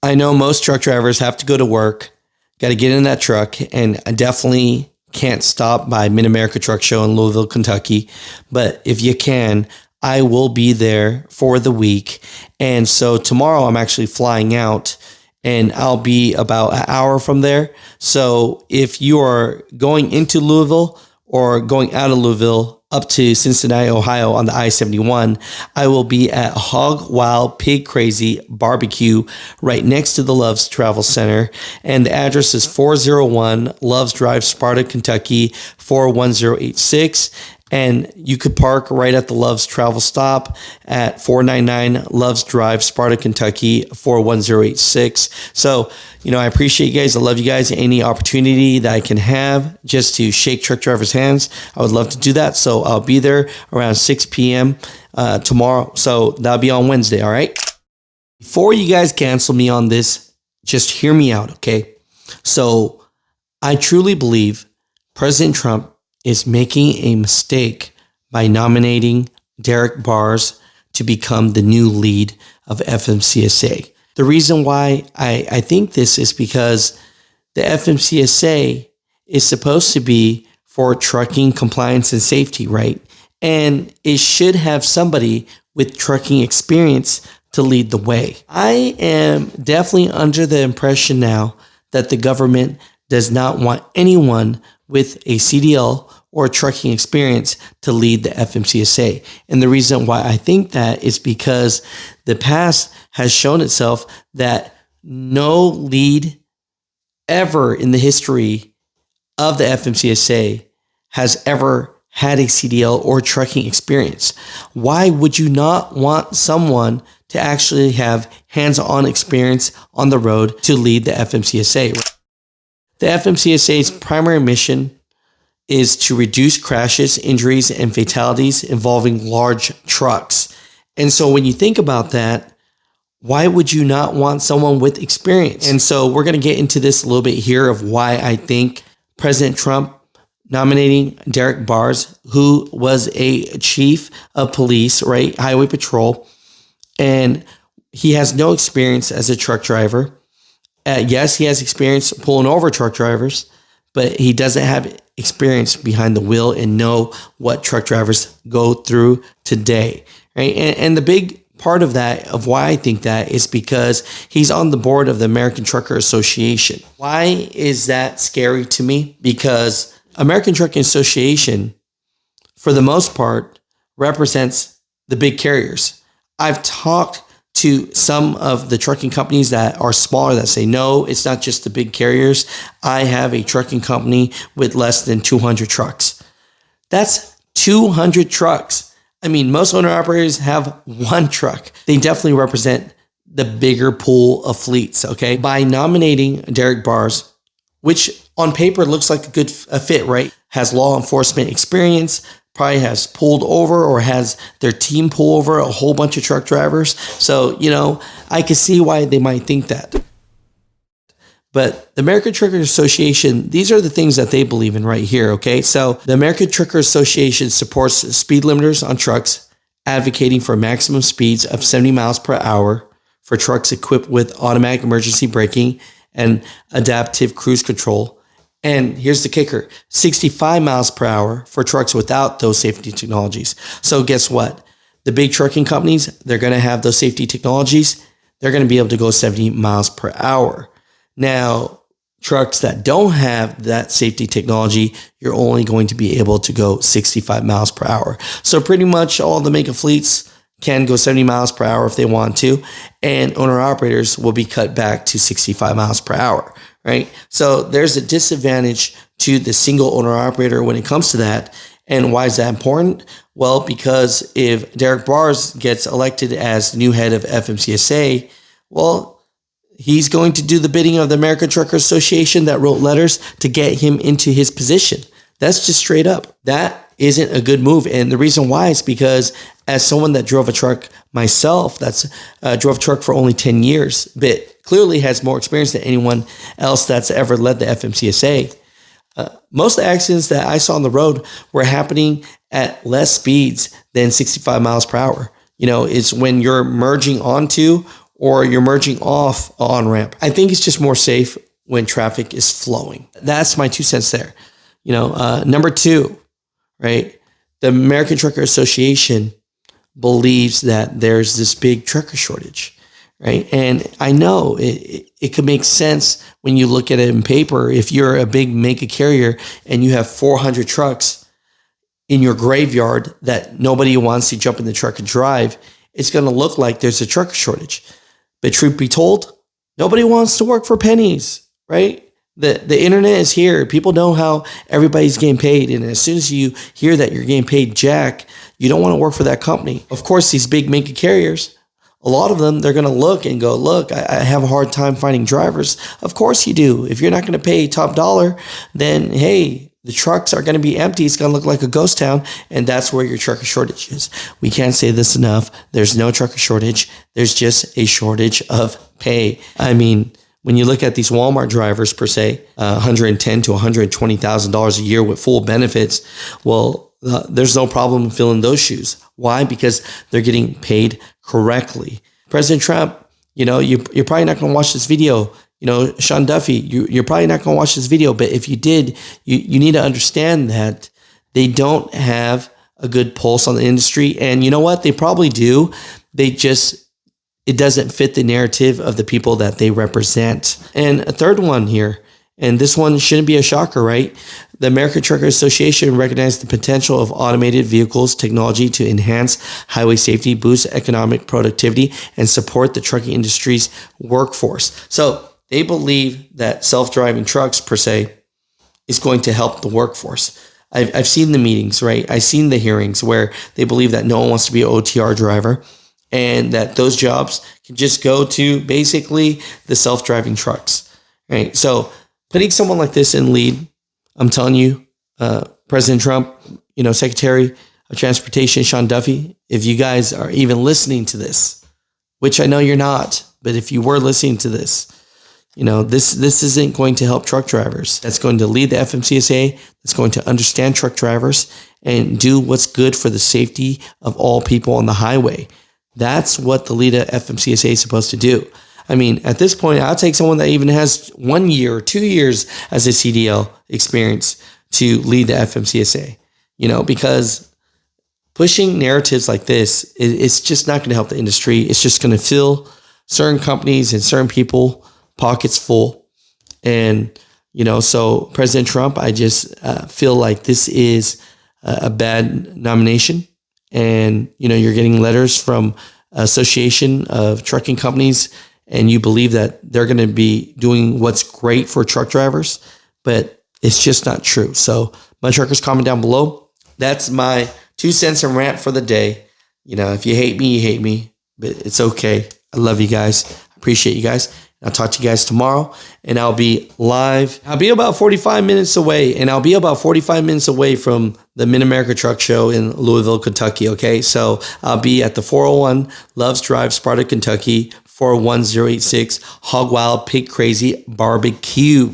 I know most truck drivers have to go to work, got to get in that truck, and I definitely can't stop by Mid-America Truck Show in Louisville, Kentucky. But if you can, I will be there for the week. And so tomorrow I'm actually flying out and I'll be about an hour from there. So if you are going into Louisville or going out of Louisville up to Cincinnati, Ohio on the I-71, I will be at Hog Wild Pig Crazy Barbecue right next to the Loves Travel Center. And the address is 401 Loves Drive, Sparta, Kentucky, 41086. And you could park right at the Loves Travel Stop at 499 Loves Drive, Sparta, Kentucky, 41086. So, I appreciate you guys. I love you guys. Any opportunity that I can have just to shake truck drivers' hands, I would love to do that. So I'll be there around 6 p.m. Tomorrow. So that'll be on Wednesday. All right. Before you guys cancel me on this, just hear me out. Okay. So I truly believe President Trump is making a mistake by nominating Derek Bars to become the new lead of FMCSA. The reason why I think this is because the FMCSA is supposed to be for trucking compliance and safety, right? And it should have somebody with trucking experience to lead the way. I am definitely under the impression now that the government does not want anyone with a CDL or trucking experience to lead the FMCSA. And the reason why I think that is because the past has shown itself that no lead ever in the history of the FMCSA has ever had a CDL or trucking experience. Why would you not want someone to actually have hands-on experience on the road to lead the FMCSA? The FMCSA's primary mission is to reduce crashes, injuries, and fatalities involving large trucks. And so when you think about that, why would you not want someone with experience? And so we're going to get into this a little bit here of why I think President Trump nominating Derek Bars, who was a chief of police, right, highway patrol, and he has no experience as a truck driver. Yes, he has experience pulling over truck drivers, but he doesn't have experience behind the wheel and know what truck drivers go through today, right? And the big part of that, of why I think that, is because he's on the board of the American Trucker Association. Why is that scary to me? Because American Trucking Association, for the most part, represents the big carriers. I've talked to some of the trucking companies that are smaller that say, no, it's not just the big carriers. I have a trucking company with less than 200 trucks. That's 200 trucks. I mean, most owner operators have one truck. They definitely represent the bigger pool of fleets, okay? By nominating Derek Bars, which on paper looks like a good fit, right? Has law enforcement experience, probably has pulled over or has their team pull over a whole bunch of truck drivers. So, I can see why they might think that. But the American Trucker Association, these are the things that they believe in right here, okay? So the American Trucker Association supports speed limiters on trucks, advocating for maximum speeds of 70 miles per hour for trucks equipped with automatic emergency braking and adaptive cruise control. And here's the kicker, 65 miles per hour for trucks without those safety technologies. So guess what? The big trucking companies, they're going to have those safety technologies. They're going to be able to go 70 miles per hour. Now, trucks that don't have that safety technology, you're only going to be able to go 65 miles per hour. So pretty much all the mega fleets can go 70 miles per hour if they want to, and owner operators will be cut back to 65 miles per hour, right? So there's a disadvantage to the single owner operator when it comes to that. And why is that important? Well, because if Derek Bars gets elected as the new head of FMCSA, well, he's going to do the bidding of the American Trucker Association that wrote letters to get him into his position. That's just straight up. That isn't a good move. And the reason why is because as someone that drove a truck myself, drove a truck for only 10 years, but clearly has more experience than anyone else that's ever led the FMCSA. Most of the accidents that I saw on the road were happening at less speeds than 65 miles per hour. It's when you're merging onto or you're merging off an on-ramp. I think it's just more safe when traffic is flowing. That's my 2 cents there. Number 2, right? The American Trucker Association believes that there's this big trucker shortage, right? And I know it could make sense when you look at it in paper. If you're a big mega carrier and you have 400 trucks in your graveyard that nobody wants to jump in the truck and drive, it's going to look like there's a trucker shortage. But truth be told, nobody wants to work for pennies, right? The internet is here. People know how everybody's getting paid. And as soon as you hear that you're getting paid jack, you don't want to work for that company. Of course, these big mega carriers, a lot of them, they're going to look and go, look, I have a hard time finding drivers. Of course you do. If you're not going to pay top dollar, then hey, the trucks are going to be empty. It's going to look like a ghost town. And that's where your trucker shortage is. We can't say this enough. There's no trucker shortage. There's just a shortage of pay. I mean, when you look at these Walmart drivers per se, $110,000 to $120,000 a year with full benefits, well, there's no problem filling those shoes. Why? Because they're getting paid correctly. President Trump, you're probably not going to watch this video. Sean Duffy, you're probably not going to watch this video, but if you did, you need to understand that they don't have a good pulse on the industry. And you know what? They probably do. It doesn't fit the narrative of the people that they represent. And a third one here, and this one shouldn't be a shocker, right? The American Trucker Association recognized the potential of automated vehicles technology to enhance highway safety, boost economic productivity, and support the trucking industry's workforce. So they believe that self-driving trucks per se is going to help the workforce. I've seen the meetings, right? I've seen the hearings where they believe that no one wants to be an OTR driver, and that those jobs can just go to basically the self-driving trucks, right? So putting someone like this in lead, I'm telling you, President Trump, Secretary of Transportation, Sean Duffy, if you guys are even listening to this, which I know you're not, but if you were listening to this, this isn't going to help truck drivers. That's going to lead the FMCSA. That's going to understand truck drivers and do what's good for the safety of all people on the highway. That's what the lead of FMCSA is supposed to do. I mean, at this point, I'll take someone that even has 1 year or 2 years as a CDL experience to lead the FMCSA, because pushing narratives like this, it's just not going to help the industry. It's just going to fill certain companies and certain people pockets full. And, so President Trump, I just feel like this is a bad nomination. And, you're getting letters from Association of Trucking Companies, and you believe that they're going to be doing what's great for truck drivers, but it's just not true. So my truckers, comment down below. That's my 2 cents and rant for the day. If you hate me, you hate me, but it's okay. I love you guys. I appreciate you guys. I'll talk to you guys tomorrow, and I'll be live. I'll be about 45 minutes away, and I'll be about 45 minutes away from the Mid-America Truck Show in Louisville, Kentucky, okay? So I'll be at the 401 Loves Drive, Sparta, Kentucky, 41086 Hog Wild Pig Crazy Barbecue.